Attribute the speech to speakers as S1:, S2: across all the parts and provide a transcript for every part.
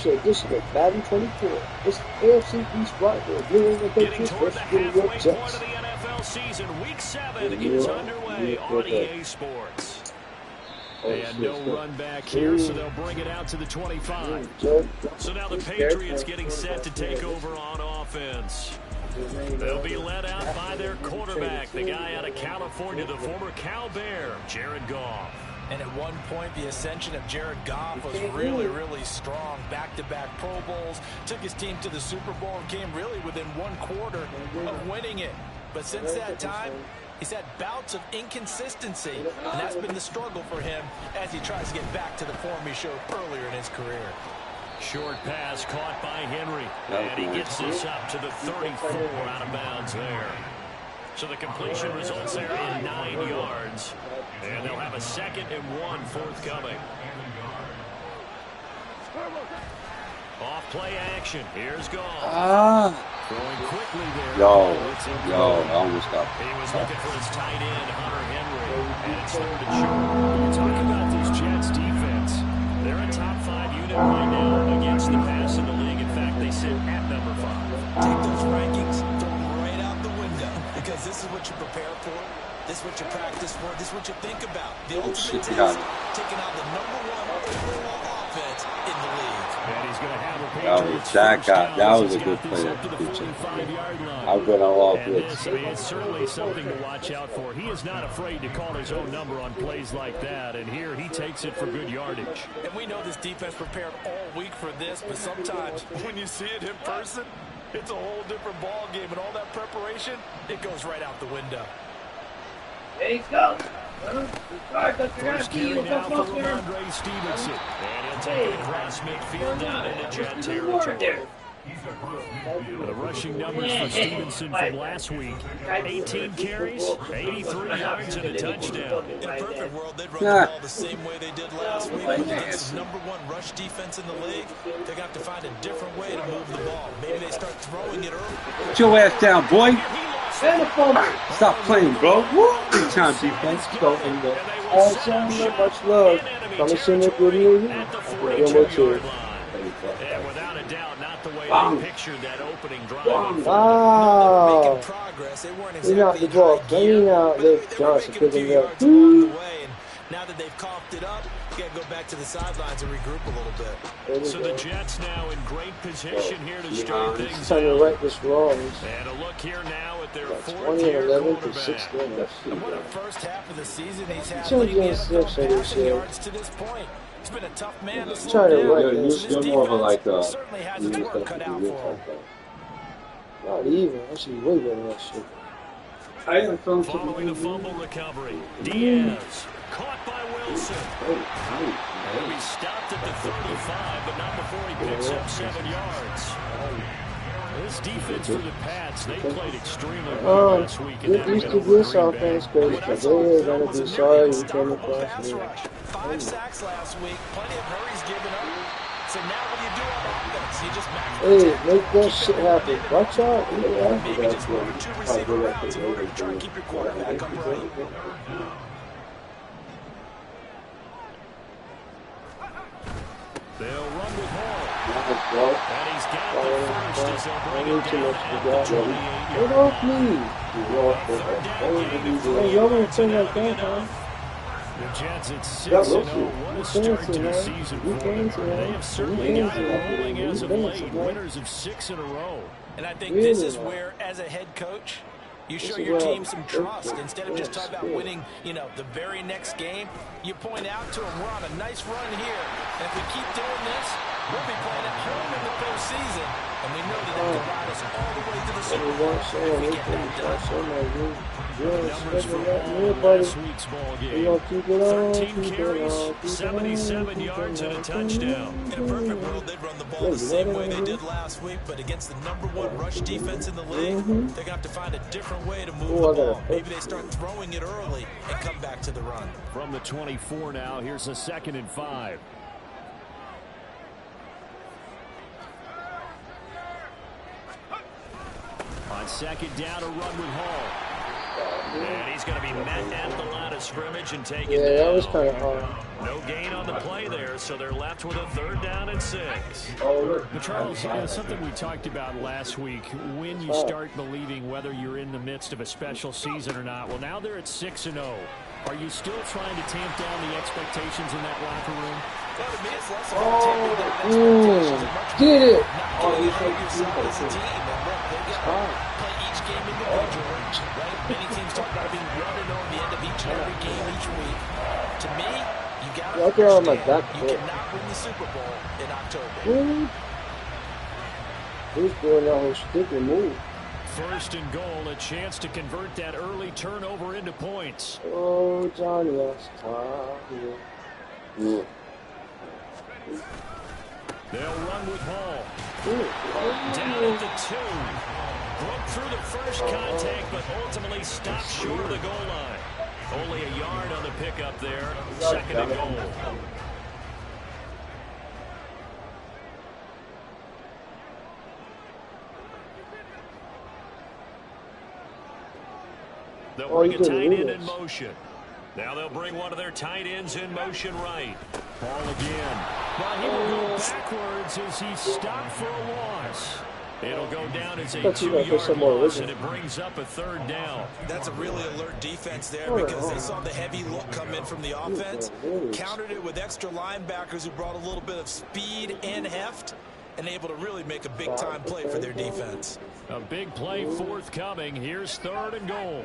S1: edition of Madden 24. It's the AFC East rival, New England Patriots versus the New York Jets.
S2: Of the NFL season, Week 7 is underway on EA Sports. And no run back here, so they'll bring it out to the 25. So now the Patriots getting set to take over on offense. They'll be led out by their quarterback, the guy out of California, the former Cal Bear, Jared Goff.
S3: And at one point, the ascension of Jared Goff was really strong. Back-to-back Pro Bowls, took his team to the Super Bowl and came really within one quarter of winning it. But since that time, he's had bouts of inconsistency, and that's been the struggle for him as he tries to get back to the form he showed earlier in his career.
S2: Short pass caught by Henry, and he gets this up to the 34 out of bounds there. So the completion results there in 9 yards. And they'll have a 2nd and 1 forthcoming. Off play action. Here's Goff. Throwing quickly there.
S4: I almost got it.
S2: He was looking for his tight end, Hunter Henry. And it's 3rd and short. You talk about this Jets defense. They're a top 5 unit right now against the pass in the league. In fact, they sit at number 5.
S3: Take those rankings, throw them right out the window. Because this is what you prepare for. This is what you practice for. This is what you think about. The ultimate test, taking out the #1 overall offense in the league.
S2: And he's going to have a Patriots
S4: that was a good play. I'm going to all blitz.
S2: It's certainly something to watch out for. He is not afraid to call his own number on plays like that, and here he takes it for good yardage.
S3: And we know this defense prepared all week for this, but sometimes when you see it in person, it's a whole different ball game, and all that preparation, it goes right out the window.
S1: There you go.
S2: First carry now for Ramondre Stevenson. And he'll take it across midfield down into Jet territory. The rushing numbers for Stevenson from last week. 18 carries, 83 yards, and a touchdown.
S3: In a perfect world, they'd run the ball the same way they did last week. But against the #1 rush defense in the league, they're going to have to find a different way to move the ball. Maybe they start throwing it early.
S4: Put your ass down, boy. Stop playing, bro. Woo! Big time defense. Go in there.
S1: All time, much love. Coming soon with good news.
S2: And without a doubt, not the way they pictured that opening drive.
S1: Wow. He knocked the ball clean out. Luke Johnson picking it up.
S3: Now that they've coughed it up, you got to go back to the sidelines and regroup a little bit.
S2: So the Jets now in great position here to start things
S1: out. Trying to right this wrong.
S2: And a look here now at their
S1: 20-11 to 16.
S3: And what a first half of the season he's had leading in passing yards to this point. It's been a tough man to slow down.
S4: You're more of a like
S3: certainly has its work cut out for him.
S1: Not even. I should be way better than that shit.
S2: Following the fumble recovery, Diaz caught by Wilson. He'll be stopped at the 35, but not before he picks up 7 yards. This defense for the Pats, they played extremely well last week.
S1: Get used to this offense, because they're going to be sorry you came across me.
S3: 5 sacks last week, plenty of hurries given up. So now what do you do on offense? You just max
S1: make that shit happen. Watch out.
S3: Maybe just move 2 receiver routes in order to try and keep your quarterback upright.
S2: They'll run with Hall. And he's got the first as they'll bring it down at the 28.
S1: Get off me. Hey, y'all want to turn that game on?
S2: The Jets at 6-0. What a start to the season for them. They have certainly got it rolling as of late. Winners of 6 in a row.
S3: And I think this is where, as a head coach, you show your team some trust. Instead of just talking about winning, the very next game, you point out to them, we're on a nice run here. And if we keep doing this, we'll be playing at home in the postseason. And we know that it can ride us all the way to the Super Bowl if we get that done.
S2: Numbers for Hall in last week's ball game. 13 carries, 77 yards, and a touchdown.
S3: In a perfect world, they'd run the ball the same way they did last week, but against the #1 rush defense in the league, they're going to have to find a different way to move the ball. Maybe they start throwing it early and come back to the run.
S2: From the 24 now, here's a 2nd and 5. On 2nd down, a run with Hall. And he's going to be met at the line of scrimmage and taken
S1: Yeah,
S2: down.
S1: that was kind of hard.
S2: No gain on the play there, so they're left with a 3rd down and 6.
S5: But Charles, something we talked about last week, when you start believing whether you're in the midst of a special season or not. Well, now they're at 6-0. Are you still trying to tamp down the expectations in that locker room?
S3: Well, to me, it's less about tamping down expectations and much
S1: Get it!
S3: not getting out of yourself as a team. And look, they've got to play each game individually, right? Many teams talk about being 1-0 at the end of each and every game each week. To me, you got to understand you cannot win the Super Bowl in October.
S1: Who's doing that whole stupid move?
S5: 1st and goal, a chance to convert that early turnover into points.
S1: Oh, Johnny, that's tough. Yeah.
S5: They'll run with Hall. Down at the 2. Broke through the first contact, but ultimately stopped short of the goal line. Only a yard on the pickup there. 2nd and goal. They'll bring a tight end in motion. Now they'll bring one of their tight ends in motion right. Ball again. Well, he will go backwards as he's stopped for a loss. It'll go down as a 2-yard loss, and it brings up a 3rd down.
S3: That's a really alert defense there because they saw the heavy look come in from the offense, countered it with extra linebackers who brought a little bit of speed and heft, and able to really make a big-time play for their defense.
S5: A big play forthcoming. Here's 3rd and goal.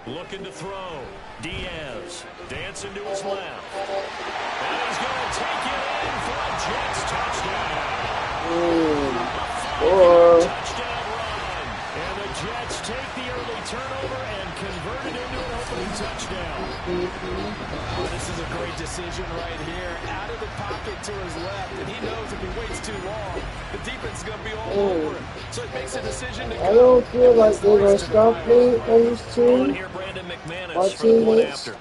S5: Looking to throw. Diaz dancing to his left. And he's going to take it in for a Jets touchdown. Touchdown run. And the Jets take the early turnover and convert it into an opening touchdown.
S3: This is a great decision right here. Out of the pocket to his left, and he knows if he waits too long, the defense is going to be all over him. So it makes a decision to go.
S1: I don't feel like they're going to stop me on this team.
S2: Here, Brandon McManus for the point after.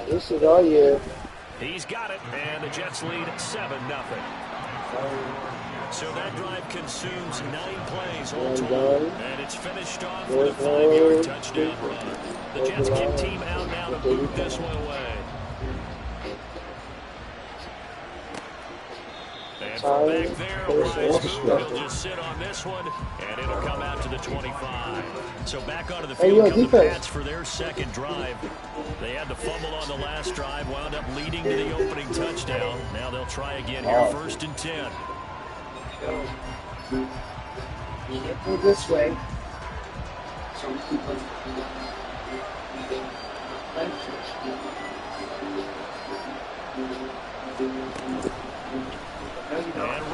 S1: This is all year.
S2: He's got it, and the Jets lead 7-0. So that drive consumes 9 plays all told, and it's finished off with a 5-yard touchdown run. The Jets kick team out now to boot this one away. And from back there, Bryce Moore will just sit on this one, and it'll come out to the 25. So back onto the field come the Pats for their 2nd drive. They had the fumble on the last drive, wound up leading to the opening touchdown. Now they'll try again here, 1st and 10.
S1: Go this way.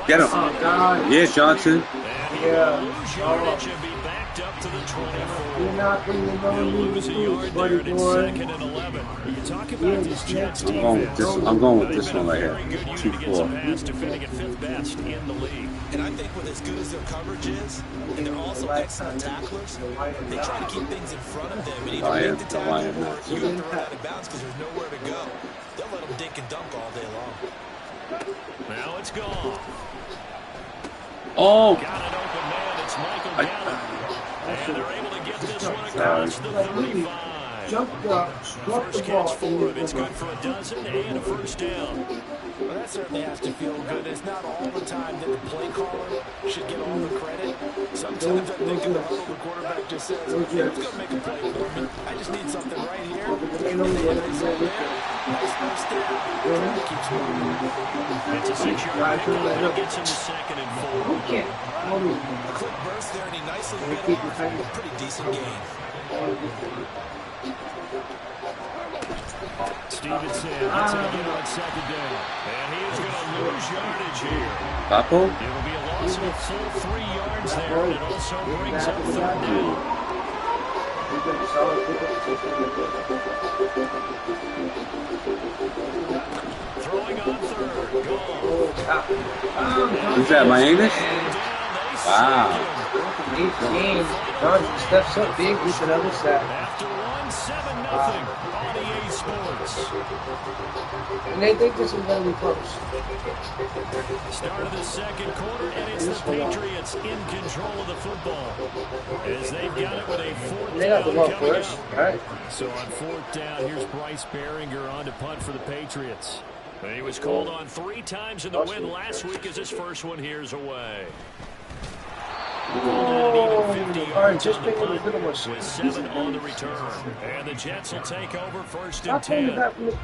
S4: Get him. Yeah, Johnson.
S2: Up to the 24.
S1: You're not bringing
S2: They'll lose a yard there, and it's 2nd and 11. You talk about this Jets defense.
S4: I'm going with this one right here.
S2: Good unit against the pass, defending at 5th best in the league.
S3: And I think with as good as their coverage is, and they're also excellent tacklers, they try to keep things in front of them and either make the tackle or you have to run out of bounds because there's nowhere to go. They'll let them dink and dunk all day long.
S2: Now it's gone.
S4: Oh!
S2: Got an open man. It's Michael Gallup. And they're able to get this one across the 35. First catch for him. It's good for a dozen and a 1st down.
S3: Well, that certainly has to feel good. It's not all the time that the play caller should get all the credit. Sometimes I think in the huddle, the quarterback just says, who's going to make a play for me? I just need something right here. And they say there, nice first down. Keeps moving.
S2: It's a 6-yard pickup, and it gets him to 2nd and 4.
S3: A quick burst there, and he nicely bit off a pretty decent gain.
S5: Stevenson gets it again on 2nd down. And he is going to lose yardage here.
S4: Papo?
S5: It'll be a loss of a full 3 yards there, and it also brings up 3rd down. Throwing on 3rd. Goal.
S4: Who's that, my English? Wow.
S1: 18. Johnson steps up big with another sack.
S5: After 1-7-0 on EA Sports.
S2: Jets.
S1: And they think this is going to be close.
S2: Start of the second quarter, and it's the Patriots in control of the football. As they've got it with a fourth down coming up.
S1: Right.
S2: So on fourth down, here's Bryce Behringer on to punt for the Patriots. And he was called on 3 times in the win last week as his first one here's away.
S1: Just making a little more
S2: with 7 on the return. And the Jets will take over first and 10.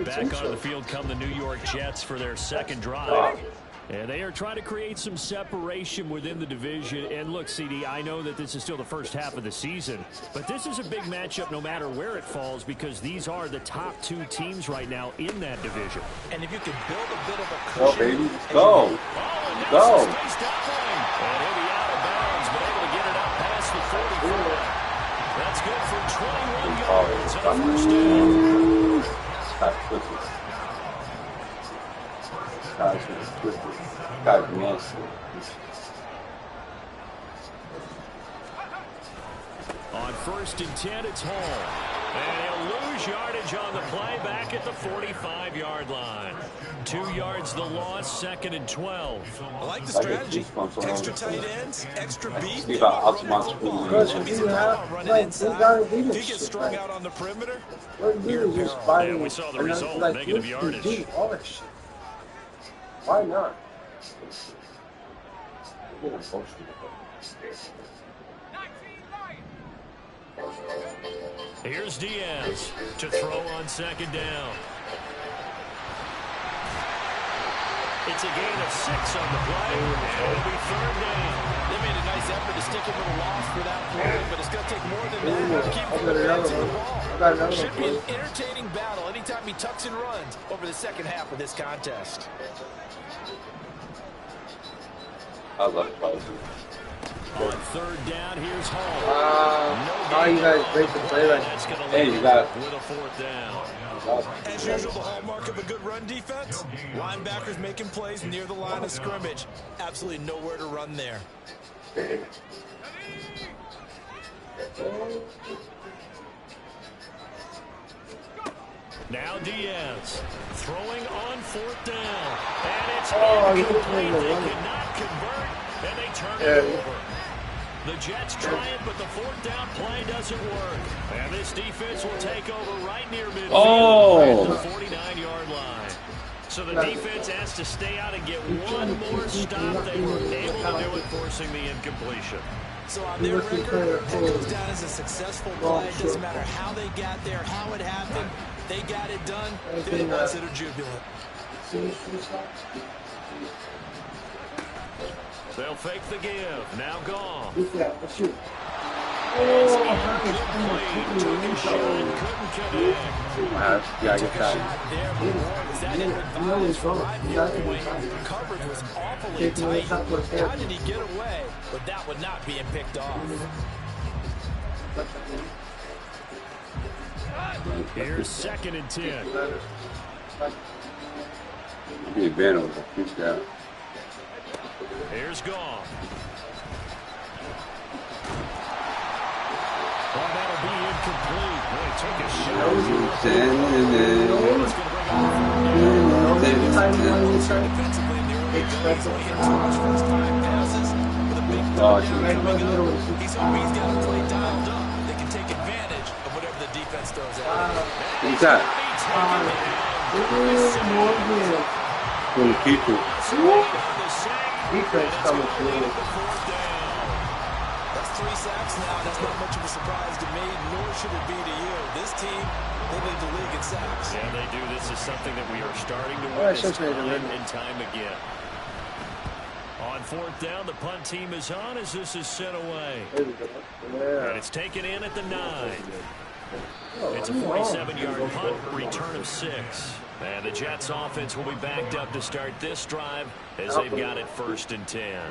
S2: Back onto the field come the New York Jets for their second drive. And they are trying to create some separation within the division. And look, CD, I know that this is still the first half of the season, but this is a big matchup no matter where it falls because these are the top 2 teams right now in that division.
S3: And if you could build a bit of a
S4: Go,
S3: cushion.
S4: baby. Go. Go.
S2: And he'll be out of bounds, but able to get it up past the 44. That's good for 21 yards and a first down.
S4: Guys nasty.
S2: On first and 10, it's Hall. And he'll lose yardage on the play back at the 45-yard line. 2 yards the loss, second and 12.
S3: I like the strategy. Extra tight ends, extra beef.
S4: If
S3: If you get strung out on the perimeter,
S2: Yeah, we saw the result, negative yardage.
S1: All that shit. Why not?
S2: Here's Diaz to throw on second down. It's a gain of 6 on the play, and it'll be third down.
S3: they made a nice effort to stick him with a loss for that play, but it's going to take more than that to keep him advancing the ball. Should be an entertaining battle anytime he tucks and runs over the second half of this contest.
S4: I love it.
S2: On third down, here's Hall.
S1: How you guys break the play like
S2: That's going to
S4: Hey,
S2: leave
S4: you got
S2: with a fourth down.
S3: As usual, the hallmark of a good run defense, linebackers making plays near the line of scrimmage. Absolutely nowhere to run there.
S2: Now Diaz throwing on fourth down. And it's
S1: incomplete.
S2: They cannot convert, and they turn it over. The Jets try it, but the fourth down play doesn't work. And this defense will take over right near midfield at the 49-yard line. So the defense has to stay out and get one more stop. They were able to do it, forcing the incompletion.
S3: So on their record, that goes down as a successful play. It doesn't matter how they got there, how it happened. They got it done. They're the ones that are jubilant.
S2: They'll fake the give. Now gone.
S4: Yeah, I get that.
S3: Coverage was awfully tight. How did he get away without one not being picked off?
S2: Here's second and 10.
S4: Be available. Keep that.
S2: Here's Goff. Well, that'll be incomplete. Boy, took a shot.
S3: He's hoping he's got a play dialed up. They can take advantage of whatever the defense throws at them.
S4: Who's that? People.
S1: defense coming through.
S3: That's 3 sacks now. That's not much of a surprise to me, nor should it be to you. This team, they lead the league in sacks.
S2: Yeah, they do. This is something that we are starting to witness time and time again. On fourth down, the punt team is on as this is sent away. And it's taken in at the 9. It's a 47-yard punt, return of 6. And the Jets offense will be backed up to start this drive as they've got it first and 10.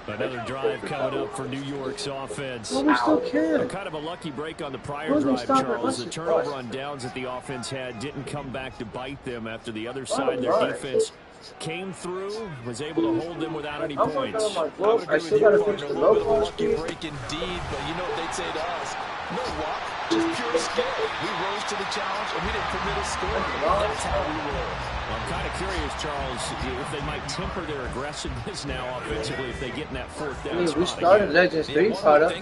S2: Another drive coming up for New York's offense. Kind of a lucky break on the prior drive, Charles. The turnover on downs that the offense had didn't come back to bite them after the other side. Their defense came through, was able to hold them without any points.
S3: I would agree with you, partner. A little bit of a lucky break indeed, but you know what they'd say to us? No luck. Just pure skill. We rose to the challenge, and we didn't permit a score. That's how we roll.
S5: Well, I'm kind of curious, Charles, if they might temper their aggressiveness now offensively if they get in that fourth down spot.
S1: We started Legends 3 caught up.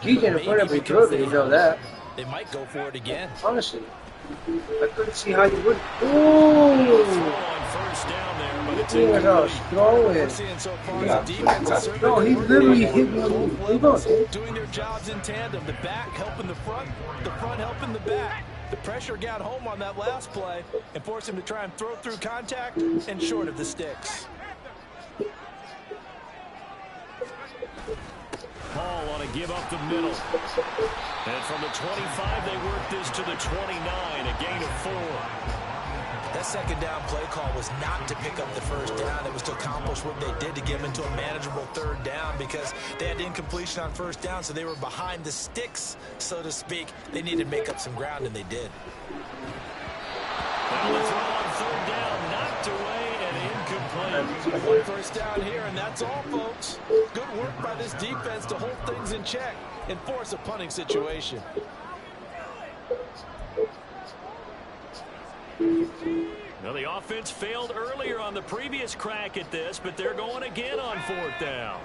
S1: DJ in front of me threw it, you know that.
S3: They might go for it again.
S1: Honestly, I couldn't see how you would. Ooh!
S5: First down there, but it's
S1: Look at how throwing. No, he literally hit me.
S3: Doing their jobs in tandem. The back helping the front helping the back. The pressure got home on that last play and forced him to try and throw through contact and short of the sticks.
S5: Paul on a give up the middle. And from the 25, they work this to the 29, a gain of 4.
S3: That second down play call was not to pick up the first down. It was to accomplish what they did to get them into a manageable third down because they had incompletion on first down, so they were behind the sticks, so to speak. They needed to make up some ground, and they did.
S5: Now the throw on third down, knocked away and incomplete.
S3: One first down here, and that's all, folks. Good work by this defense to hold things in check and force a punting situation.
S5: Now the offense failed earlier on the previous crack at this, but they're going again on fourth down.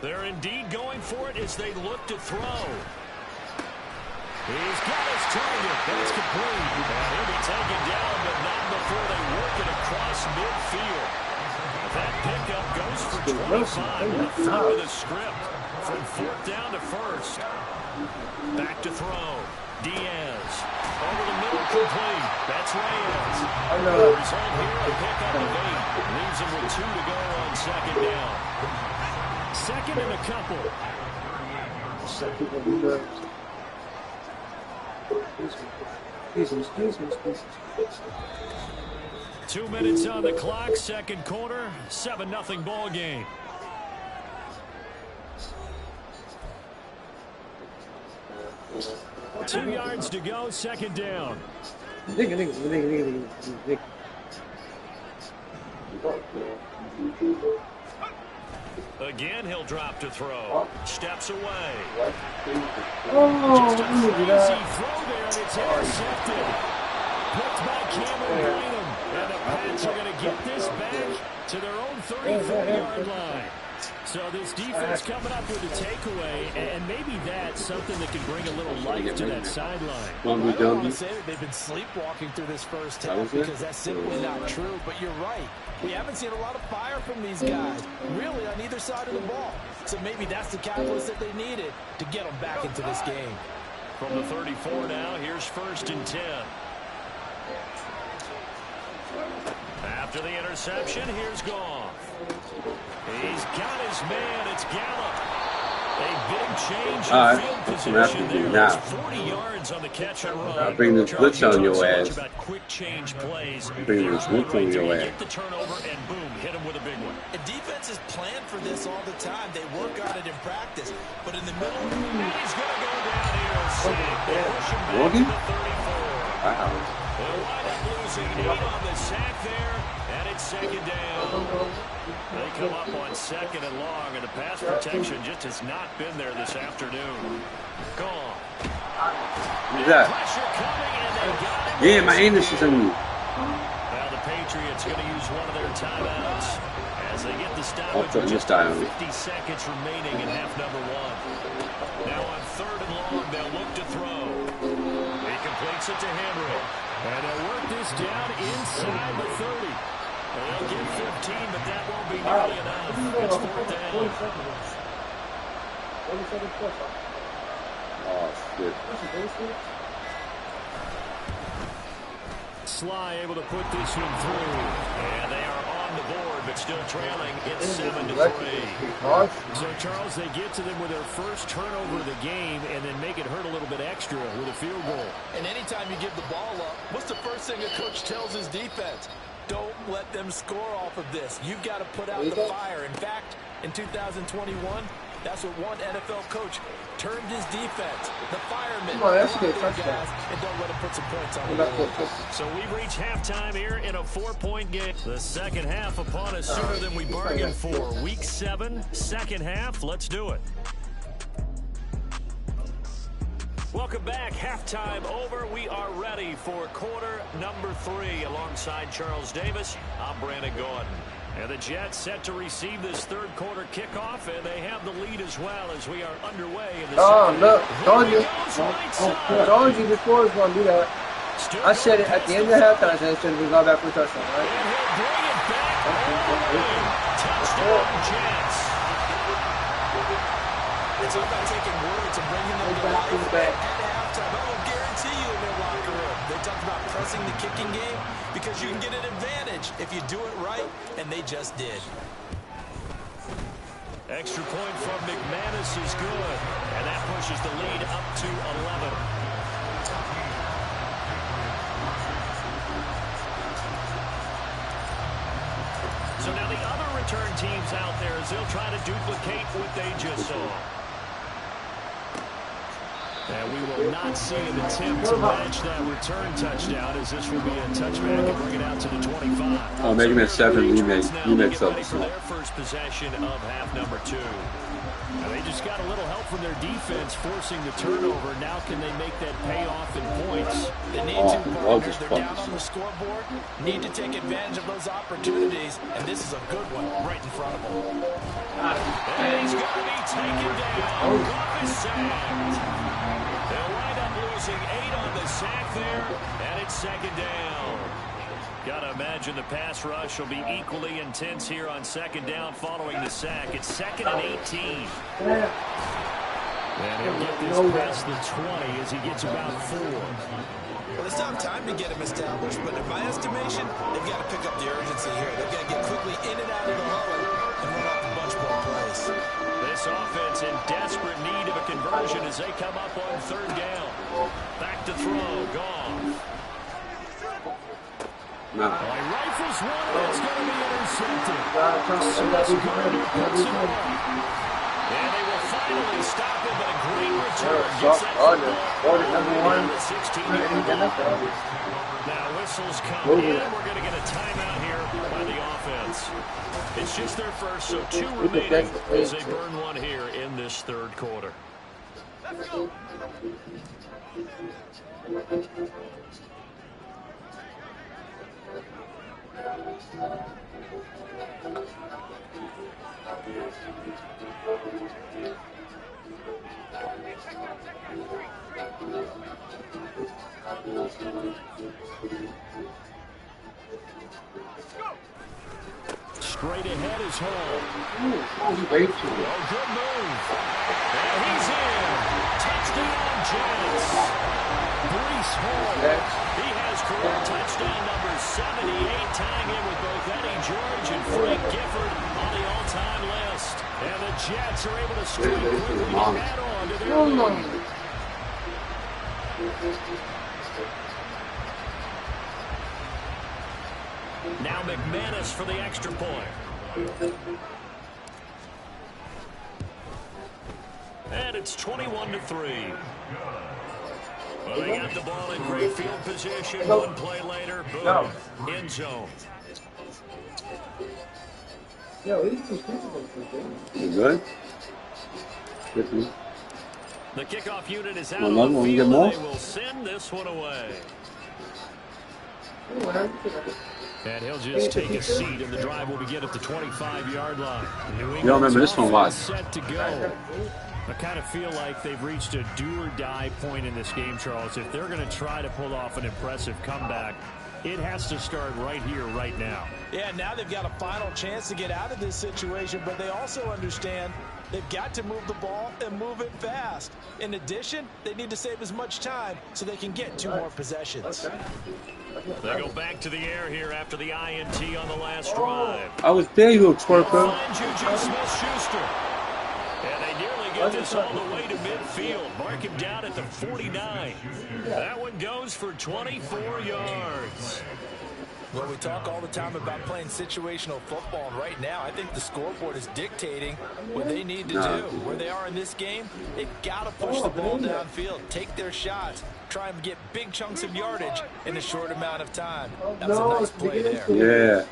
S5: They're indeed going for it as they look to throw. He's got his target. That's complete. And he'll be taken down, but not before they work it across midfield. That pickup goes for 25. Through the script from fourth down to first. Back to throw. Diaz over the middle, complete. That's Reyes. Result here, a pickup of 8. Leaves him with 2 to go on second down. Second and a couple.
S1: Excuse me.
S5: 2 minutes on the clock, second quarter, 7-0 ball game. Two yards to go, second down. Again, he'll drop to throw. Steps away. Just a crazy throw there, and it's intercepted. Picked by Cameron Greenham. And the Pats are going to get this back to their own 34-yard line. So this defense coming up with a takeaway, and maybe that's something that can bring a little life to that sideline.
S3: I don't want to say that they've been sleepwalking through this first half because that's simply not true, but you're right. We haven't seen a lot of fire from these guys, really, on either side of the ball. So maybe that's the catalyst that they needed to get them back into this game.
S5: From the 34 now, here's first and 10. After the interception, here's Goff. He's got his man. It's Gallup. A big change in field position there. That's 40 yards on the catch and run.
S4: I'll bring this blitz on your ass.
S5: About quick change plays.
S4: Bring this blitz on your ass.
S5: Get the turnover and boom, hit him with a big one.
S3: And defenses plan for this all the time. They work on it in practice. But in the middle,
S5: he's going to go down here. Push him back to the 34.
S4: Wow.
S5: They'll wind up losing 8 on the sack there, and it's second down. They come up on second and long, and the pass protection just has not been there this afternoon. Gone.
S4: Who's that?
S5: Pressure coming, and they got him.
S4: Yeah, my anus is on you.
S5: Now the Patriots going to use one of their timeouts as they get the stoppage with just 50 seconds remaining in half number 1. Now on third and long, they'll look to throw. He completes it to Henry. And they'll work this down inside the 30. They'll get 15, but that won't be nearly enough. It's fourth down.
S4: Oh, shit.
S5: Sly able to put this one through. And they are on the board, but still trailing. It's 7-3. So, Charles, they get to them with their first turnover of the game and then make it hurt a little bit extra with a field goal.
S3: And anytime you give the ball up, what's the first thing a coach tells his defense? Don't let them score off of this. You've got to put out the fire. In fact, in 2021, that's what one NFL coach termed his defense. The firemen.
S1: That's a good touchdown.
S3: And don't let them put some points on the board.
S5: So we've reached halftime here in a 4-point game. The second half upon us sooner than we bargained for. Week 7, second half. Let's do it. Welcome back. Halftime over. We are ready for quarter number 3. Alongside Charles Davis, I'm Brandon Gordon. And the Jets set to receive this third quarter kickoff, and they have the lead as well as we are underway in the second.
S1: Look, told you. I told you before it was going to do that. I said it at the end of the halftime. I said it's going to go back for a touchdown, right?
S5: And he'll bring it back all the way. Touchdown, Jets.
S3: It's all about taking words and bringing them to life at halftime. I will guarantee you in their locker room, they talked about pressing the kicking game because you can get an advantage if you do it right, and they just did.
S5: Extra point from McManus is good, and that pushes the lead up to 11. So now the other return teams out there as they'll try to duplicate what they just saw. And we will not see an attempt to match that return touchdown as this will be a touchback and bring it out to the 25.
S4: Oh, making it 7 remakes of
S5: for their first possession of half number 2. Now they just got a little help from their defense forcing the turnover. Now can they make that pay off in points?
S3: They need to, partners. They're down on the scoreboard. Need to take advantage of those opportunities, and this is a good one right in front of them.
S5: And he's going to be taken down. Goff is sacked. They'll wind up losing 8 on the sack there, and it's second down. Got to imagine the pass rush will be equally intense here on second down following the sack. It's 2nd and 18. And he'll get this past the 20 as he gets about 4.
S3: Well, they still have time to get him established, but in my estimation, they've got to pick up the urgency here. They've got to get quickly in and out of the huddle and run off a bunch more plays.
S5: This offense in desperate need of a conversion as they come up on third down. Back to throw. Goff.
S4: No.
S5: He rifles one, and it's going to be intercepted. Smith puts it away. And they will finally stop him, but a great return. Gets that football the 16-yard line. Now whistles come in. We're going to get a timeout here by the offense. It's just their first, so 2 remaining as they burn one here in this third quarter. Let's go. Straight ahead is Hall.
S1: Great.
S5: Oh, good move. And he's in. Touchdown, Jets. Breece Hall. He has career touchdown number 78, tying in with both Eddie George and Frank Gifford on the all-time list. And the Jets are able to strike quickly to add on to their lead. Now McManus for the extra point. And it's 21-3. Well, they got the ball in great field position. One play later, boom, end zone.
S4: You good? Good.
S5: The kickoff unit is out on the field, and they will send this one away. And he'll just take a seat, and the drive will begin at the 25-yard line.
S4: You don't remember this one, what?
S5: Set to go. I kind of feel like they've reached a do-or-die point in this game, Charles. If they're going to try to pull off an impressive comeback, it has to start right here, right now.
S3: Yeah, now they've got a final chance to get out of this situation, but they also understand they've got to move the ball and move it fast. In addition, they need to save as much time so they can get 2 more possessions.
S5: They go back to the air here after the INT on the last drive.
S4: I was there, you twerker.
S5: Juju Smith-Schuster. And they nearly get this all the way to midfield. Mark him down at the 49. That one goes for 24 yards.
S3: Well, we talk all the time about playing situational football, and right now I think the scoreboard is dictating what they need to do. Where they are in this game, they've got to push the ball downfield, take their shots, try and get big chunks of yardage in a short amount of time. That was a nice play there.
S4: Yeah.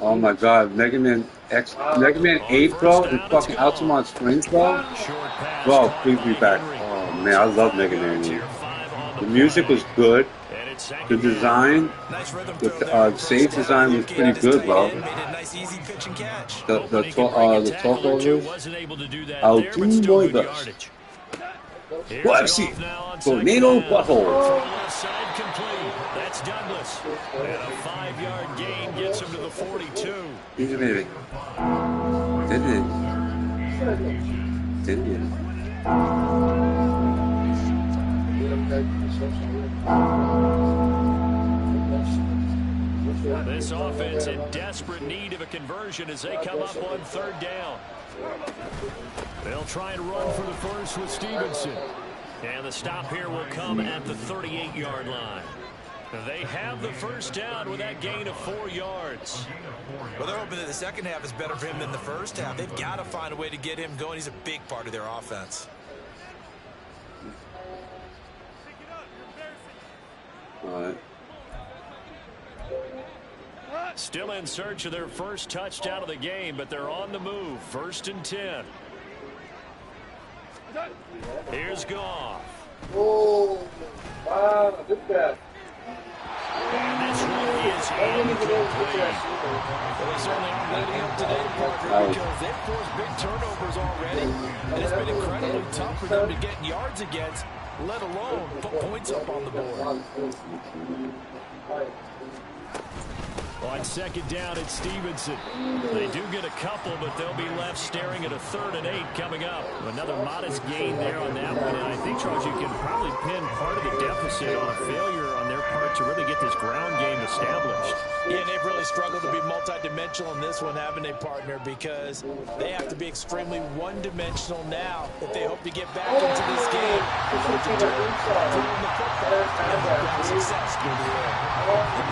S4: Oh my God, Mega Man 8, bro, and fucking Altamont Springs, bro. Bro, please be back. Oh man, I love Mega Man 8. The music was good. The design, the save design was pretty good, bro. The talk overs. I'll do my best. Well, see, tornado butthole.
S5: That's Douglas. And a 5-yard gain gets him to the 42.
S4: Easy, baby. Didn't it?
S5: This offense in desperate need of a conversion as they come up on 3rd down. They'll try and run for the first with Stevenson. And the stop here will come at the 38-yard line. They have the first down with that gain of 4 yards.
S3: Well, they're hoping that the second half is better for him than the first half. They've got to find a way to get him going. He's a big part of their offense.
S4: All right.
S5: Still in search of their first touchdown of the game, but they're on the move. 1st and 10. Here's Goff.
S1: Oh, wow, look at that.
S5: And this one is incomplete.
S3: Well, they certainly aren't letting up today, Parker, because they've forced big turnovers already, and it's been incredibly tough for them to get yards against, let alone put points up on the board.
S5: On 2nd down, it's Stevenson. They do get a couple, but they'll be left staring at a 3rd and 8 coming up. Another modest gain there on that one, and I think, Charles, you can probably pin part of the deficit on a failure on their part to really get this ground game established.
S3: Yeah, and they've really struggled to be multidimensional in this one, haven't they, partner? Because they have to be extremely one-dimensional now if they hope to get back into this game. And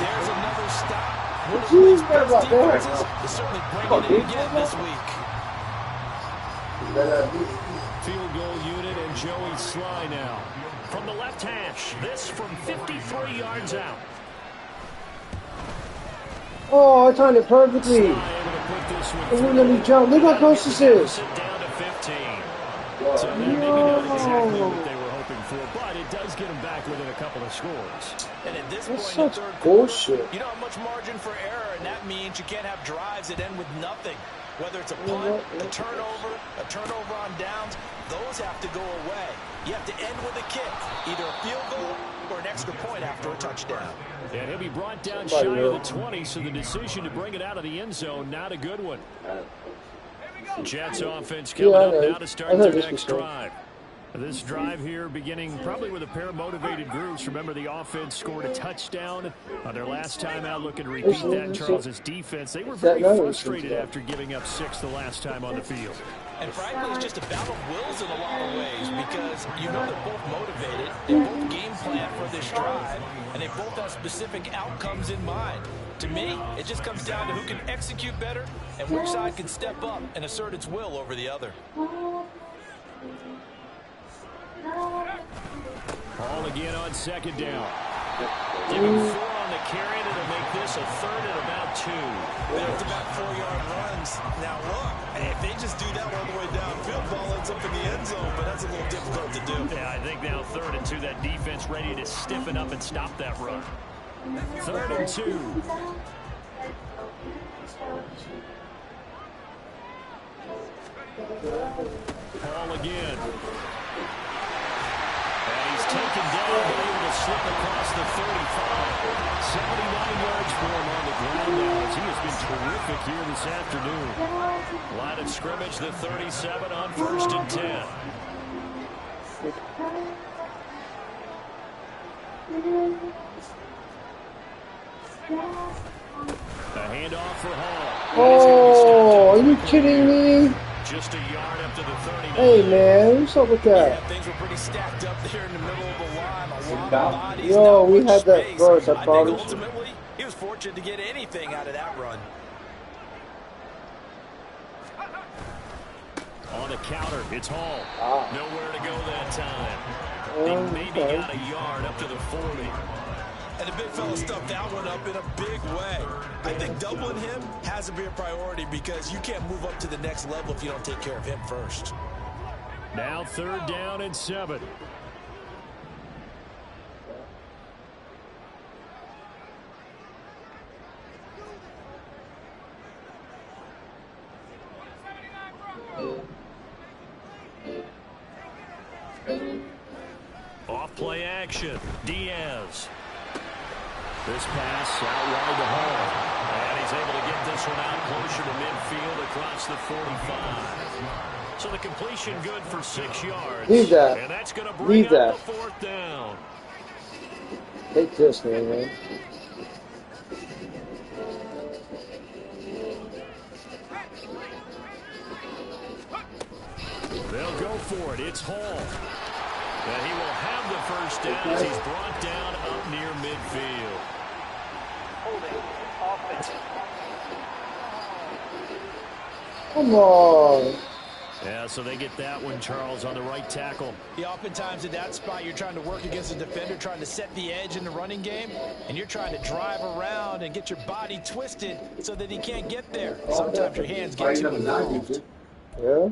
S3: there's another stop. One of these best defenses is certainly bringing it again this week.
S5: Field goal unit and Joey Sly now. From the left hash, this from 53 yards out.
S1: Oh, I timed it perfectly. It wouldn't let me jump. Look how close this is.
S5: Down to 15. So maybe not exactly what they were hoping for, but it does get them back within a couple of scores.
S3: And at this
S1: That's
S3: point in the
S1: such
S3: third
S1: bullshit.
S3: quarter, you don't have much margin for error, and that means you can't have drives that end with nothing. Whether it's a punt, a turnover on downs, those have to go away. You have to end with a kick, either a field goal or an extra point after a touchdown.
S5: And he'll be brought down shy of the 20, so the decision to bring it out of the end zone, not a good one. Jets offense coming up now to start their next drive. This drive here beginning probably with a pair of motivated groups. Remember, the offense scored a touchdown on their last time out. Looking to repeat that in Charles's defense. They were very frustrated after giving up 6 the last time on the field.
S3: And frankly, it's just a battle of wills in a lot of ways because you know they're both motivated. They both game plan for this drive, and they both have specific outcomes in mind. To me, it just comes down to who can execute better and which side can step up and assert its will over the other.
S5: Ball again on 2nd down. Give him 4 on the carry, and it'll make this a 3rd and about 2.
S3: Back-to-back 4-yard runs. Now look, if they just do that all the way downfield, ball ends up in the end zone, but that's a little difficult to do.
S5: Yeah, I think now 3rd and 2, that defense ready to stiffen up and stop that run. 3rd and 2. Ball again. And he's taken down, but able to slip across the 35. 79 yards for him on the ground now as he has been terrific here this afternoon. Line of scrimmage, the 37 on 1st and 10. A handoff for Hall.
S1: Oh, are you kidding me?
S5: Just a yard up to the 39.
S1: Hey, man, what's up with that?
S3: Yeah, things were pretty stacked up there in the middle of the line. A lot of bodies.
S1: Yo, we had that
S3: space.
S1: verse, I
S3: think
S1: promise.
S3: ultimately, he was fortunate to get anything out of that run.
S5: On the counter, it's Hall. Nowhere to go that time. He maybe got a yard up to the 40.
S3: And the big big fella stuffed that one up in a big way. I think doubling him has to be a priority because you can't move up to the next level if you don't take care of him first.
S5: Now 3rd down and 7. Off play action. Diaz. This pass out wide to Hall. And he's able to get this one out closer to midfield across the 45. So the completion good for 6 yards.
S1: Leave that.
S5: And that's going to bring up the 4th down.
S1: Take this, man.
S5: They'll go for it. It's Hall. And he will have the 1st down as he's brought down up near midfield.
S6: Holding offense.
S1: Come on.
S5: Yeah, so they get that one, Charles, on the right tackle.
S3: Yeah, oftentimes in that spot, you're trying to work against a defender, trying to set the edge in the running game, and you're trying to drive around and get your body twisted so that he can't get there. Sometimes your hands get too involved.
S1: Yeah.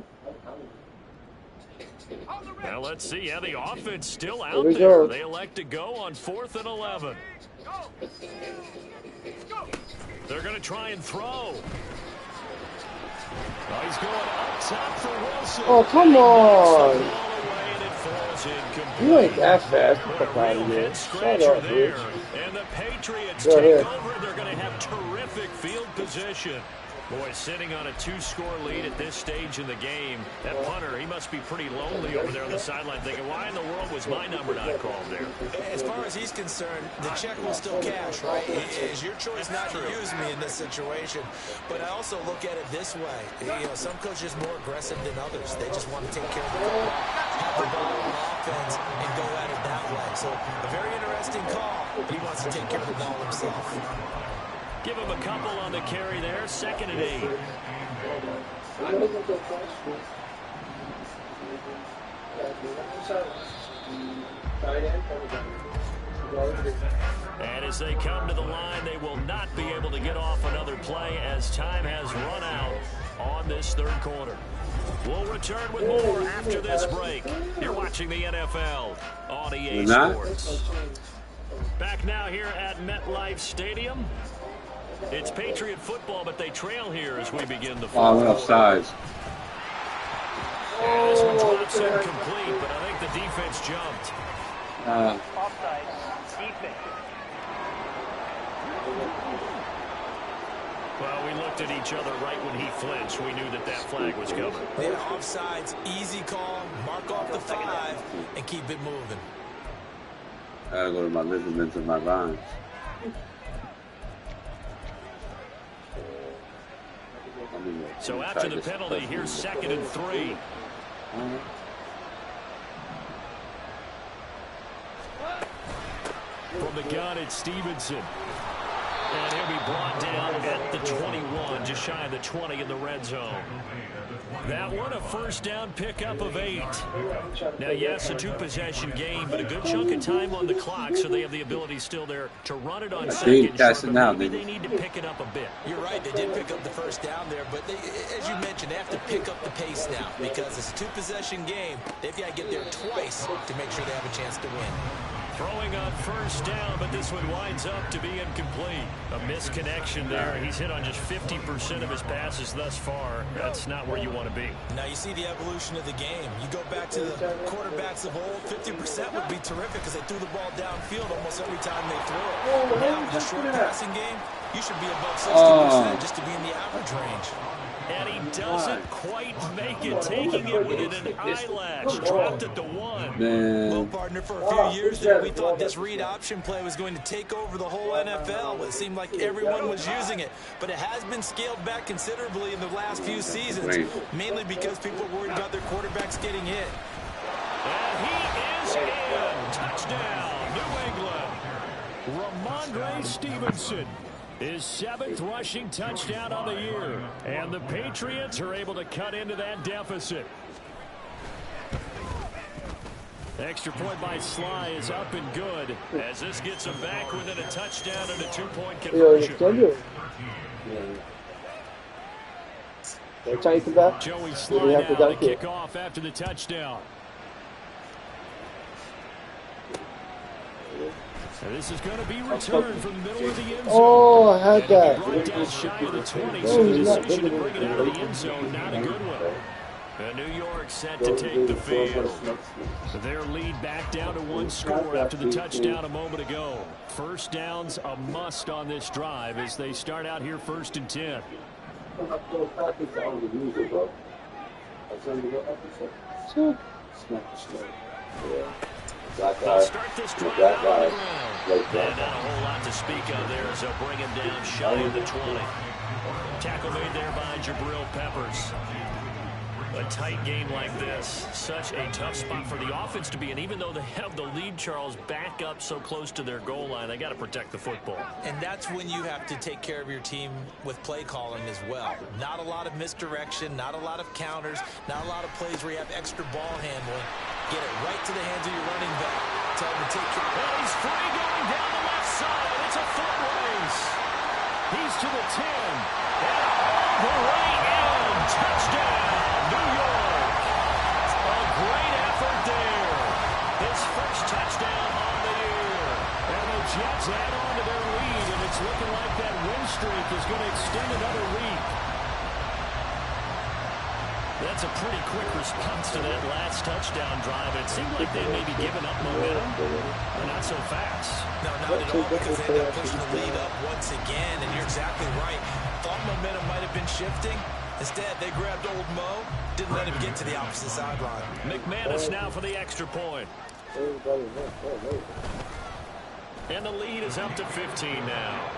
S5: Now let's see. Yeah, the offense still out there. They elect to go on 4th and 11. They're going to try and throw. Oh, he's going up top for Wilson.
S1: Oh, come on.
S5: You
S1: ain't that fast. Fuck out of here. Shut up, bitch.
S5: And the Patriots take over. They're going to have terrific field position. Boy, sitting on a 2-score lead at this stage in the game, that punter, he must be pretty lonely over there on the sideline thinking, why in the world was my number not called there?
S3: As far as he's concerned, the check will still cash, right? It is your choice not to use me in this situation. But I also look at it this way. You know, some coaches are more aggressive than others. They just want to take care of the ball, have the ball on offense, and go at it that way. So a very interesting call. He wants to take care of the ball himself.
S5: Give him a couple on the carry there. 2nd and 8. And as they come to the line, they will not be able to get off another play as time has run out on this 3rd quarter. We'll return with more after this break. You're watching the NFL on EA Sports. Back now here at MetLife Stadium. It's Patriot football, but they trail here as we begin the 4th.
S4: Oh, I went offsides.
S5: And this one drops incomplete, but I think the defense jumped.
S6: Offside. Defense.
S5: Well, we looked at each other right when he flinched. We knew that that flag was coming.
S3: Yeah, offsides, easy call, mark off the 5, and keep it moving.
S4: I gotta go to my ligaments and my lines.
S5: So after the penalty, here's 2nd and 3. From the gun, it's Stevenson. And he'll be brought down at the 21, just shy of the 20 in the red zone. That one, a 1st down pickup of 8. Now, yes, a 2-possession game, but a good chunk of time on the clock, so they have the ability still there to run it on 2nd. Maybe they need to pick it up a bit.
S3: You're right, they did pick up the 1st down there, but they, as you mentioned, they have to pick up the pace now because it's a 2-possession game. They've got to get there twice to make sure they have a chance to win.
S5: Throwing on 1st down, but this one winds up to be incomplete. A misconnection there. He's hit on just 50% of his passes thus far. That's not where you want to be.
S3: Now you see the evolution of the game. You go back to the quarterbacks of old, 50% would be terrific because they threw the ball downfield almost every time they threw it. Now with the short passing game, you should be above 60% just to be in the average range.
S5: And he doesn't quite make it, taking it within an eyelash. Dropped at the 1.
S3: Well, partner, for a few years there, we thought this read option play was going to take over the whole NFL. It seemed like everyone was using it. But it has been scaled back considerably in the last few seasons, mainly because people are worried about their quarterbacks getting hit.
S5: And he is in. Touchdown, New England. Ramondre Stevenson. His 7th rushing touchdown on the year. And the Patriots are able to cut into that deficit. Extra point by Sly is up and good as this gets them back within a touchdown and a 2-point conversion. Joey Sly now to kick off after the touchdown. And this is going to be returned from the middle of the end zone.
S1: Oh, I had that.
S5: Brought down shy of the 20, so the decision to bring it out of the end zone, not a good one. And New York set to take the field. Their lead back down to 1 score after the touchdown a moment ago. First down's a must on this drive as they start out here 1st and 10. They'll start this drive out on the ground. And not a whole lot to speak of there as they'll bring him down shy of the 20. Tackle made there by Jabril Peppers. A tight game like this, such a tough spot for the offense to be in. Even though they have the lead, Charles, back up so close to their goal line, they got to protect the football.
S3: And that's when you have to take care of your team with play calling as well. Not a lot of misdirection, not a lot of counters, not a lot of plays where you have extra ball handling. Get it right to the hands of your running back. Tell him to take care of it.
S5: And he's free going down the left side. It's a foot race. He's to the 10. And all the way in. Touchdown. New York. A great effort there. His first touchdown on the year. And the Jets add on to their lead, and it's looking like that win streak is going to extend another week. That's a pretty quick response to that last touchdown drive. It seemed like they may be giving up momentum, but not so fast.
S3: No, not at all, because they ended up pushing the lead up once again, and you're exactly right. Thought momentum might have been shifting. Instead, they grabbed old Mo, didn't let him get to the opposite sideline.
S5: McManus now for the extra point. And the lead is up to 15 now.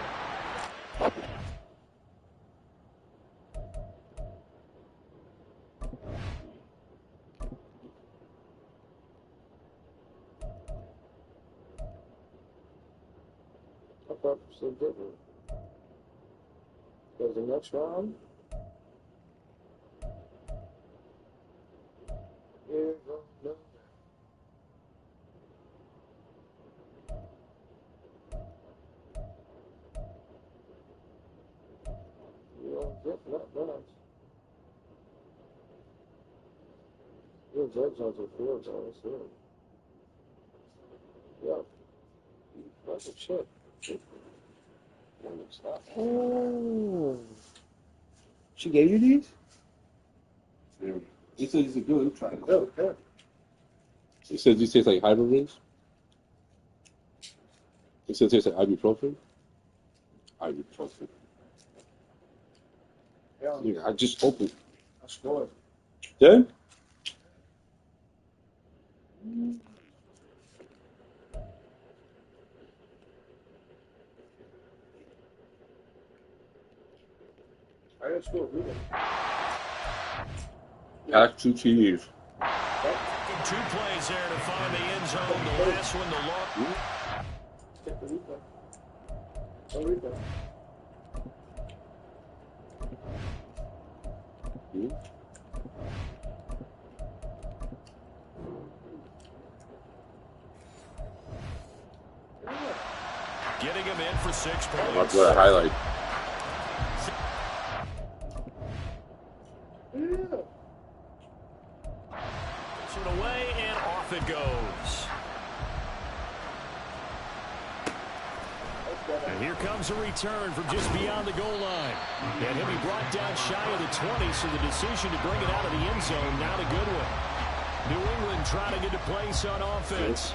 S1: So different. Goes the next round. Here goes the not bad. Good judge on the field, honestly. Yeah. That's a shit. Oh. She gave you these?
S4: Yeah. He said these are good. Try it.
S1: Oh, yeah.
S4: He said these taste like hybrid rings. He said it tastes like ibuprofen. Ibuprofen. Yeah, I just opened.
S1: I scored.
S4: Yeah?
S1: I didn't score either.
S4: Got 2 TDs.
S5: 2 plays there to find the end zone. The last one, the long.
S1: Take the replay. No replay.
S5: Getting him in for 6 points.
S4: That's what I highlight.
S5: Away and off it goes. And here comes a return from just beyond the goal line. And he'll be brought down shy of the 20, so the decision to bring it out of the end zone, not a good one. New England trying to get a place on offense.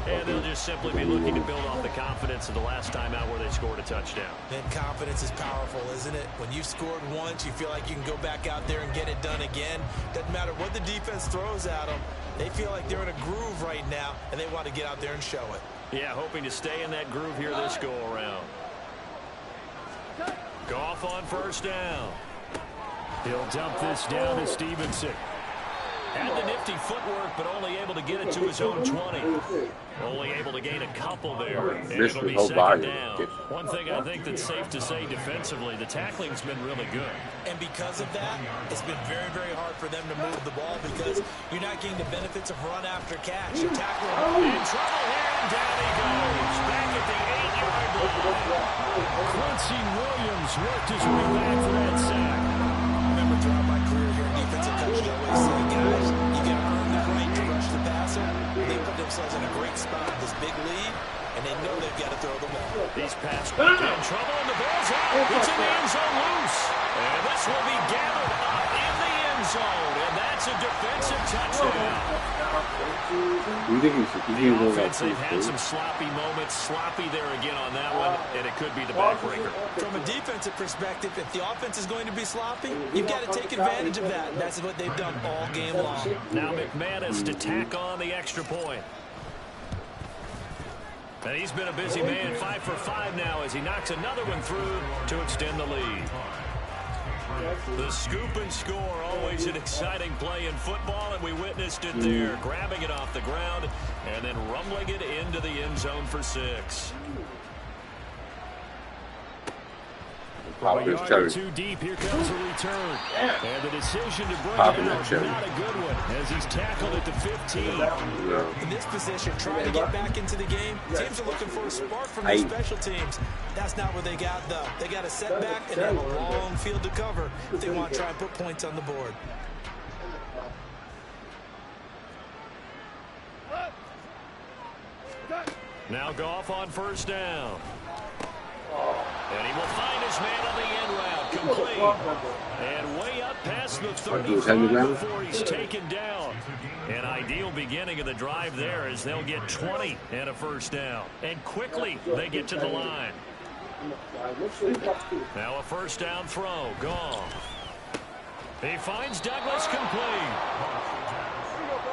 S5: And they'll just simply be looking to build off the confidence of the last time out where they scored a touchdown.
S3: And confidence is powerful, isn't it? When you've scored once, you feel like you can go back out there and get it done again. Doesn't matter what the defense throws at them. They feel like they're in a groove right now, and they want to get out there and show it.
S5: Yeah, hoping to stay in that groove here this go-around. Goff on first down. He'll dump this down to Stevenson.
S2: Had the nifty footwork, but only able to get it to his own 20. Only able to gain a couple there, and it'll be second down. One thing I think that's safe to say defensively, the tackling's been really good.
S3: And because of that, it's been very, very hard for them to move the ball because you're not getting the benefits of run after catch. You're tackling.
S2: In trouble here, and down he goes. Back at the 8-yard line. Quincy Williams worked his way back for that sack.
S3: Remember, throughout my career here in defensive coach, I always say, guys, you got to earn the right to rush the passer. They put themselves in a great spot with this big lead, and they know they've got to throw the ball.
S2: These pass back in trouble, and the ball's out. It's in the end zone loose. And this will be gathered up in the end zone, and that's a defensive touchdown. The offense, they've had some sloppy moments. Sloppy there again on that one, and it could be the backbreaker.
S3: From a defensive perspective, if the offense is going to be sloppy, you've got to take advantage of that. And that's what they've done all game long.
S2: Now McManus to tack on the extra point. And he's been a busy man, 5 for 5 now as he knocks another one through to extend the lead. The scoop and score, always an exciting play in football, and we witnessed it there, grabbing it off the ground and then rumbling it into the end zone for 6. A yard or two deep, here comes the return. And the decision to bring it out, not a good one, as he's tackled at the 15.
S3: In this position, trying to get back into the game, teams are looking for a spark from their special teams. That's not what they got, though. They got a setback and have a long field to cover if they want to try and put points on the board.
S2: Now Goff on first down. And he will find his man on the end route, complete. And way up past the 35 before he's taken down. An ideal beginning of the drive there as they'll get 20 and a first down. And quickly they get to the line. Now a first down throw, Goff. He finds Douglas complete.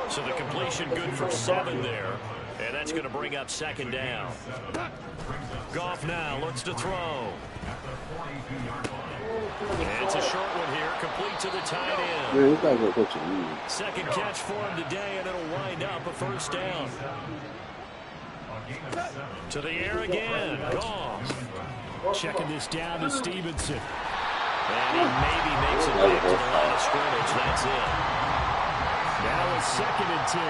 S2: So the completion good for 7 there. And that's going to bring up second down. Goff now looks to throw. And it's a short one here, complete to the tight end. Second catch for him today, and it'll wind up a first down. To the air again, Goff. Checking this down to Stevenson. And he maybe makes it back to the line of scrimmage. That's it. Now it's 2nd and 10.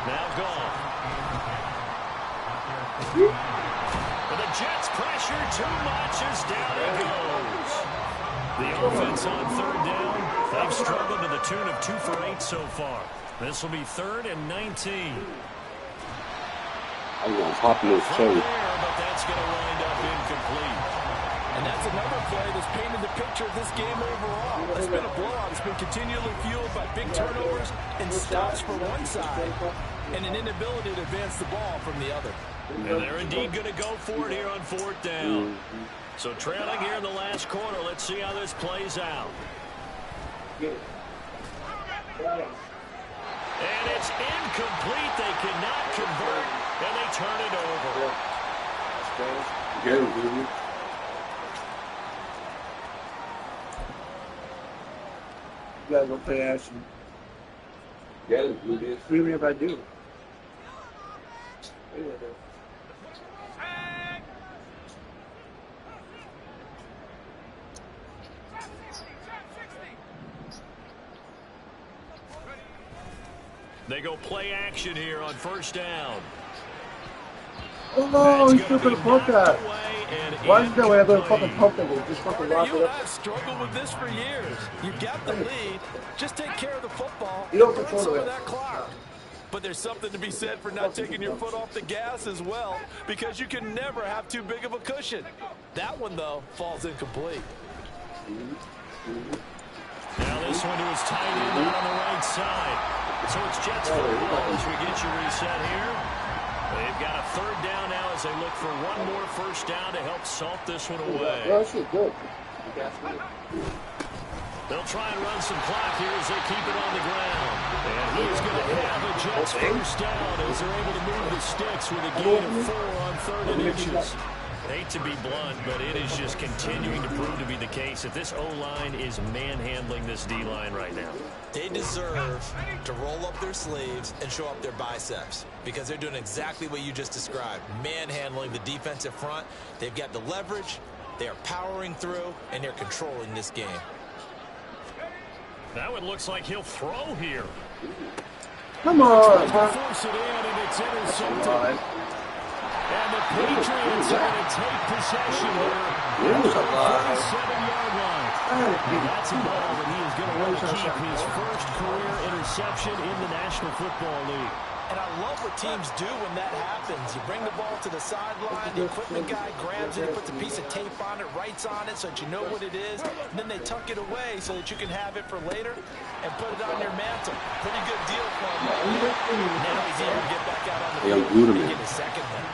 S2: Now Goff. And the Jets pressure too much as down he goes. The offense on 3rd down. They've struggled to the tune of 2 for 8 so far. This will be 3rd and 19.
S4: I'm going to pop this show.
S2: But that's going to wind up incomplete.
S3: And that's another play that's painted the picture of this game overall. It's been a blowout. It's been continually fueled by big turnovers and stops for one side and an inability to advance the ball from the other.
S2: And they're indeed going to go for it here on 4th down. So trailing here in the last quarter. Let's see how this plays out. And it's incomplete. They cannot convert, and they turn it over.
S4: Get him, dude.
S1: You gotta go play action.
S4: Get him, dude.
S1: What do you mean if I do?
S2: They go play action here on 1st down.
S1: Oh, he's still gonna pump that. Why is that way I'm gonna fucking pump that? Just fucking lock
S3: You
S1: it
S3: and
S1: up.
S3: I have struggled with this for years. You've got the lead. Just take care of the football.
S1: You don't
S3: Burn
S1: control
S3: some
S1: it.
S3: of that clock. But there's something to be said for not taking your foot off the gas as well, because you can never have too big of a cushion. That one, though, falls incomplete.
S2: Now this one to his tight end out on the right side. So it's Jets football as we get you reset here. They've got a 3rd down now as they look for one more first down to help salt this one away.
S1: Well, that's good.
S2: They'll try and run some clock here as they keep it on the ground. And he's going to have a Jets first down as they're able to move the sticks with a gain of 4 on 3rd and inches.
S5: Hate to be blunt, but it is just continuing to prove to be the case that this O-line is manhandling this D-line right now.
S3: They deserve to roll up their sleeves and show up their biceps because they're doing exactly what you just described, manhandling the defensive front. They've got the leverage, they're powering through, and they're controlling this game.
S5: Now it looks like he'll throw here.
S1: Come on.
S5: Force it in, and it's intercepted. And the Patriots are going to take possession here.
S1: Yeah,
S5: 47-yard line. That's a ball that he is going to want to keep his first career interception in the National Football League.
S3: And I love what teams do when that happens. You bring the ball to the sideline, the equipment guy grabs it, he puts a piece of tape on it, writes on it so that you know what it is, and then they tuck it away so that you can have it for later and put it on your mantle. Pretty good deal for him. Now he's able to get back out on the field and get his second one.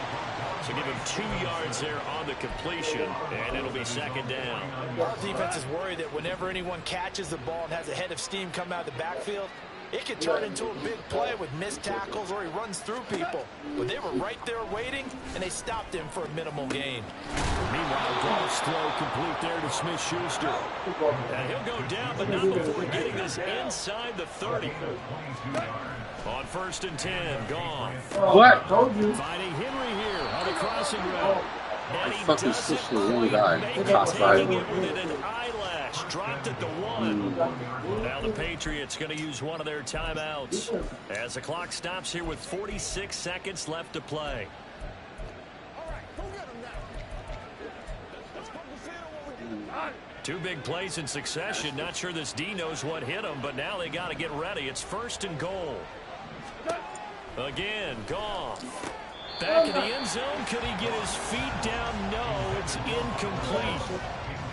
S5: So give him 2 yards there on the completion, and it'll be second down.
S3: Our defense is worried that whenever anyone catches the ball and has a head of steam come out of the backfield, it could turn into a big play with missed tackles or he runs through people. But they were right there waiting, and they stopped him for a minimal gain.
S5: Meanwhile, Goff's throw complete there to Smith-Schuster. And he'll go down, but not before getting this inside the 30. On 1st and 10, Goff.
S4: What?
S5: Finding Henry here on the crossing route. And he
S4: Fucking
S5: does it
S4: sister, young
S5: right,
S4: guy.
S5: making
S4: Top five.
S5: taking it within an eyelash. Dropped at the 1. Now the Patriots going to use one of their timeouts as the clock stops here with 46 seconds left to play. Two big plays in succession. Not sure this D knows what hit him, but now they got to get ready. It's 1st and goal. Again, Goff. Back in the end zone. Could he get his feet down? No, it's incomplete.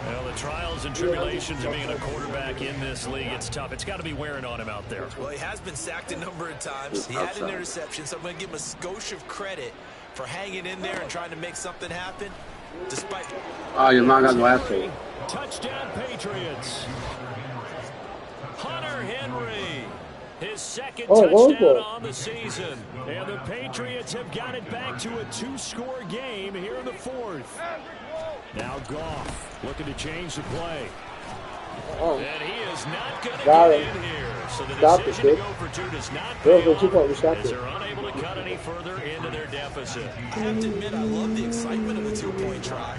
S5: Well, the trials and tribulations of being a quarterback in this league, it's tough. It's got to be wearing on him out there.
S3: Well, he has been sacked a number of times. He had an interception, so I'm going to give him a skosh of credit for hanging in there and trying to make something happen. Despite...
S4: Oh, your mom got the last one.
S5: Touchdown, Patriots. Hunter Henry. His second touchdown on the season. And the Patriots have got it back to a 2-score game here in the 4th. Now Goff looking to change the play. And he is not going to get in here. So the decision to go for 2 does not pay off as they're unable to cut any further into their deficit.
S3: I have to admit, I love the excitement of a 2-point try.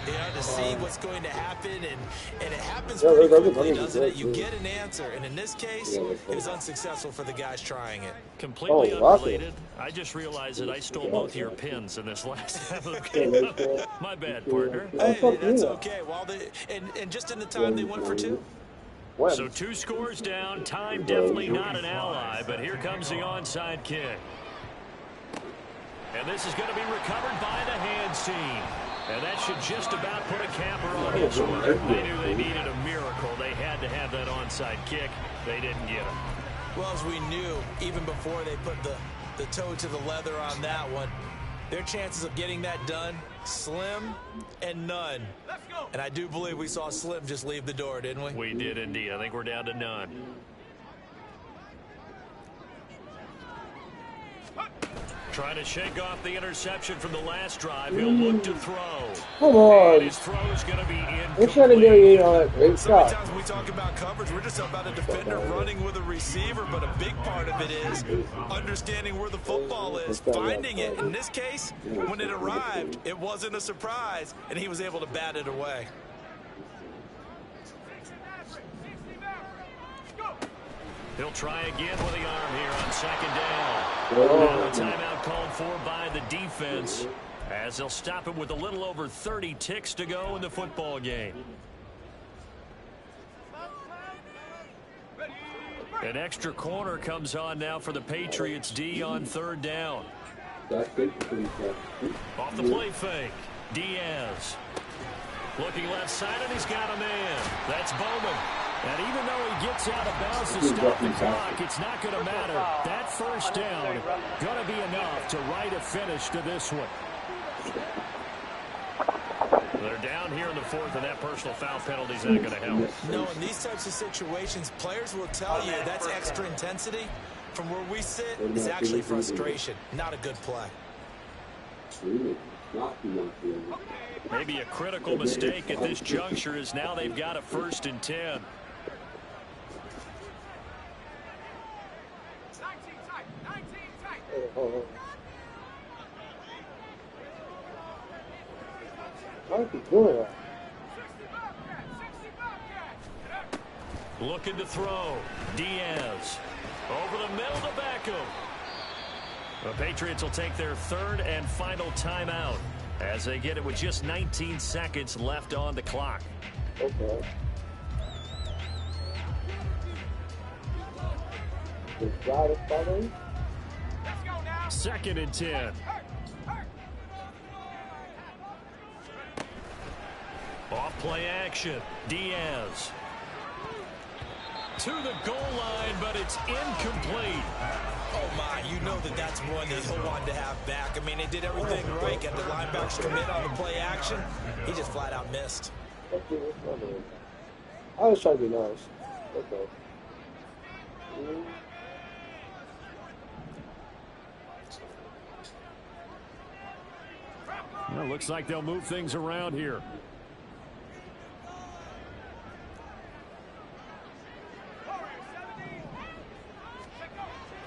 S3: You know, to see what's going to happen, and it happens pretty quickly, doesn't it? You get an answer, and in this case, it was unsuccessful for the guys trying it.
S5: Completely unrelated. I just realized that I stole both your pins in this last half of the game. My bad, partner.
S3: Hey, that's okay. Well, and just in the time they went for 2.
S5: So 2 scores down. Time definitely not an ally, but here comes the onside kick. And this is going to be recovered by the hands team. And that should just about put a capper on this one. They knew they needed a miracle. They had to have that onside kick. They didn't get it.
S3: Well, as we knew, even before they put the toe to the leather on that one, their chances of getting that done, slim and none. And I do believe we saw Slim just leave the door, didn't we?
S5: We did indeed. I think we're down to none. Trying to shake off the interception from the last drive. He'll look to throw.
S1: Come on.
S5: And his throw is going to be incomplete.
S1: We're trying to do it on that great shot.
S3: Sometimes when we talk about coverage, we're just about a defender running with a receiver, but a big part of it is understanding where the football is, finding it. In this case, when it arrived, it wasn't a surprise, and he was able to bat it away.
S5: He'll try again with the arm here on 2nd down. Now a timeout called for by the defense as they'll stop it with a little over 30 ticks to go in the football game. An extra corner comes on now for the Patriots D on 3rd down. Off the play fake, Diaz. Looking left side, and he's got a man. That's Bowman. And even though he gets out of bounds to stop the clock, it's not going to matter. That 1st down going to be enough to write a finish to this one. They're down here in the 4th, and that personal foul penalty is not going to help.
S3: No, in these types of situations, players will tell you that's extra intensity. From where we sit, it's actually frustration, not a good play.
S5: be a critical mistake at this juncture, as now they've got a 1st and 10. Looking to throw. Diaz. Over the middle to Beckham. The Patriots will take their 3rd and final timeout as they get it with just 19 seconds left on the clock.
S1: Okay.
S5: 2nd and 10. Off play action. Diaz. To the goal line, but it's incomplete.
S3: Oh, my, you know that's one that he'll want to have back. I mean, they did everything right. Got the linebackers commit on the play action. He just flat out missed.
S1: I was trying to be nice. Okay.
S5: Well, looks like they'll move things around here.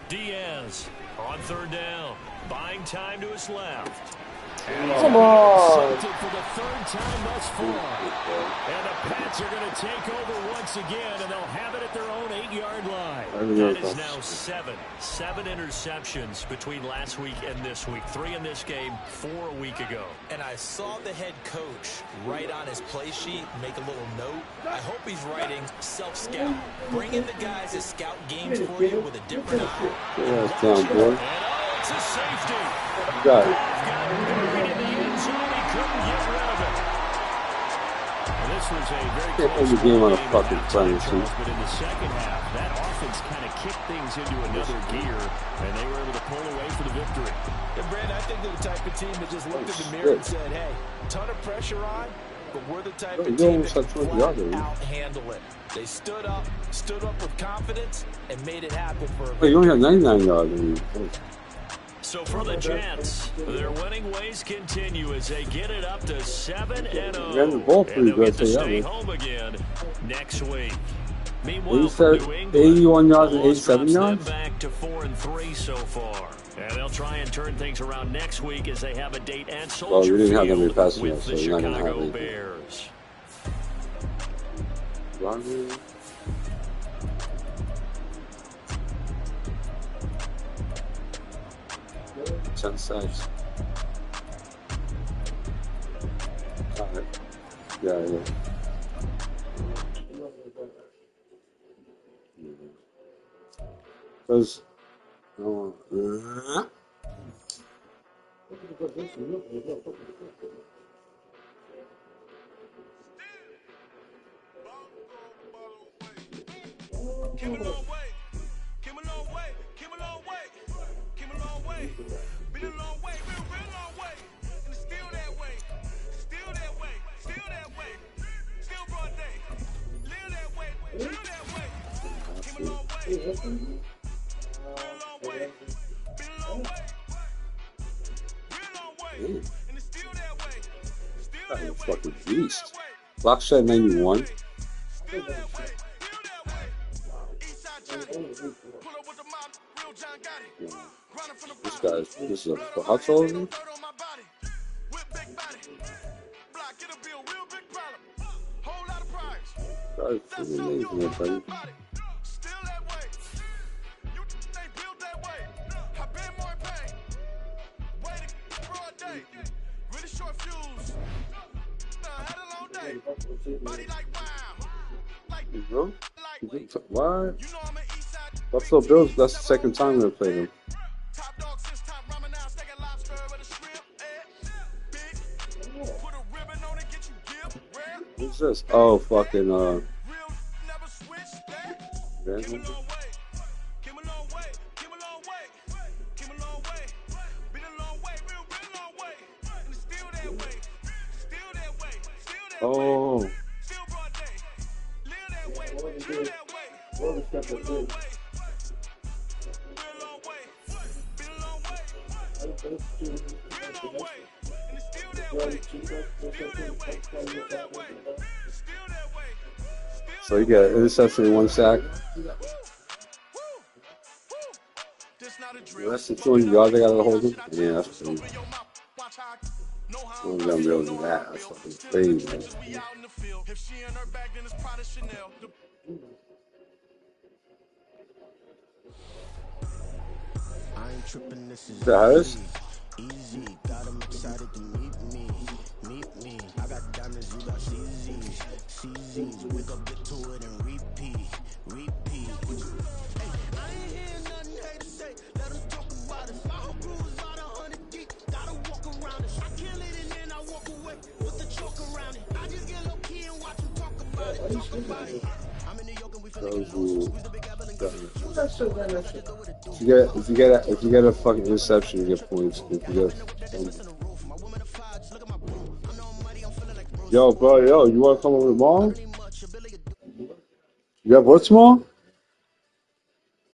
S5: Diaz on 3rd down, buying time to his left.
S1: Come on!
S5: For the 3rd time thus far. And the Pats are going to take over once again, and they'll have it at their own 8-yard line. That is now 7 interceptions between last week and this week. 3 in this game, 4 a week ago.
S3: And I saw the head coach write on his play sheet, make a little note. I hope he's writing self-scout. Bring in the guys that scout games for you with a different eye.
S4: Yeah, it's down, boy.
S5: And it's a safety.
S4: You got it.
S5: Buried in the end zone, he couldn't get rid of it. Well, this was a very
S4: Can't
S5: close
S4: end the game on a
S5: game
S4: fucking
S5: at
S4: friendly
S5: that time, but in the second half, that offense kind of kicked things into another gear, and they were able to pull away for the victory.
S3: And Brandon, I think they're the type of team that just looked in the mirror and said, hey, ton of pressure on, but we're the type of team that can flat out handle it. They stood up with confidence, and made it happen for a
S4: Wait, you only have 99 yards.
S5: So for the Jets, their winning ways continue as they get it up to 7-0,
S4: Ran the ball pretty
S5: and they'll
S4: good,
S5: get to
S4: so yeah,
S5: stay
S4: man.
S5: home again next week. Meanwhile,
S4: said
S5: for New England,
S4: 81 yards and
S5: the loss
S4: 87
S5: drops them
S4: yards?
S5: back to 4-3 so far. And they'll try and turn things around next week as they have a date at Soldier
S4: Well, you didn't have that many
S5: Field
S4: passing
S5: with
S4: yards,
S5: the
S4: so you're not gonna have
S5: Chicago
S4: anything.
S5: Bears.
S4: Roger. 10 sacks. Got it. Yeah. Because,
S7: Came a long way, came a long way, came a long way, came a long way, been a long way, been a real long way, and it's still that way, still that way, still that way, still broad day, live that way, live that way, came a long way, been a long way, been a long way, real long way, and it's still that way, still
S4: that
S7: that
S4: was
S7: way,
S4: fucking beast. Block shed 91.
S7: still that way.
S4: This is a hot sauce. Guys, amazing, buddy.
S7: Really short fuse. Had a long day. Body like wow. Like
S4: Bro?
S7: lightweight.
S4: What?
S7: You know I'm an east side.
S4: Buffalo Bills, that's the second time they played them.
S7: Top dog since top ramen now, second lobster with a shrimp. Big. Put a ribbon on it, get you gift. Rare.
S4: What's this? Oh, fucking,
S7: Real never switch that. Came a
S4: Randall?
S7: long way. Came a long way. Came a long way. Came a long way. Been a long way. Real long way. And it's still that way. Still that way. Still that way.
S4: Oh,
S7: Still broad day. Live that way. Live that way. Came a long way. Real long way. Been a long way. Real long way. And it's still that way.
S4: So you get interception in 1 sack. Less than 200 yards, I got to hold him. Yeah, that's crazy. I'm gonna be able to do that. That's fucking crazy, man. Is that Harris?
S8: Easy, got them excited to meet me. I got diamonds, you got CZs. Wake up, get to it and repeat. Hey, I ain't hear nothing hate to say. Let them talk about it. My whole crew is about 100 deep. Gotta walk around it. I kill it and then I walk away with the chalk around it. I just get low key and watch them talk about it. I'm in New York and we finna get loose. Squeeze the big apple and get
S4: If you get a fucking interception, you get points. If you get yo, bro, you wanna come over tomorrow? You have what tomorrow?